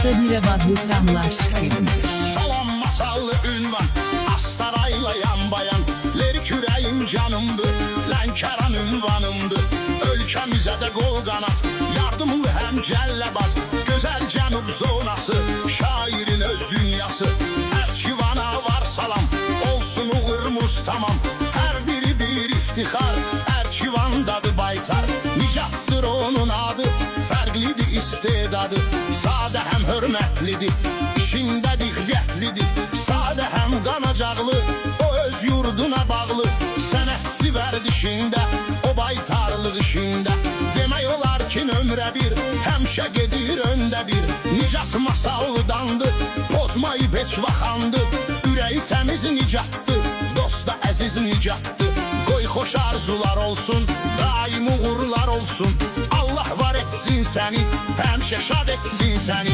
Samira Badlışanlar. Salam masallı ünvan, astarayla yan bayan. Lirik yüreğim canımdır, Lənkəran ünvanımdır. Ölkəmizə də qol qanat, yardımlı həm cəlləbat. Gözəl cənub zonası, şairin öz dünyası. Ərçivana var salam, olsun uğurumuz tamam. Hər biri bir iftixar, Ərçivandadır baytar. Nicatdır onun adı, fərqlidir istedadı. Sadə həm hörmətlidir, işində diqqətlidir. Sadə həm qanacaqlı, o öz yurduna bağlı. Sənətli vərdişində, o baytarlıq işində. Demək olar ki nömrə bir, həmişə gedir öndə bir. Nicat masallıdandı, pozmayıb heç vaxandı. Ürəyi təmiz nicatdı, dosta əziz nicatdı. Qoy xoş arzular olsun, daim uğurlar olsun. Allah var etsin səni, həmişə şad etsin səni.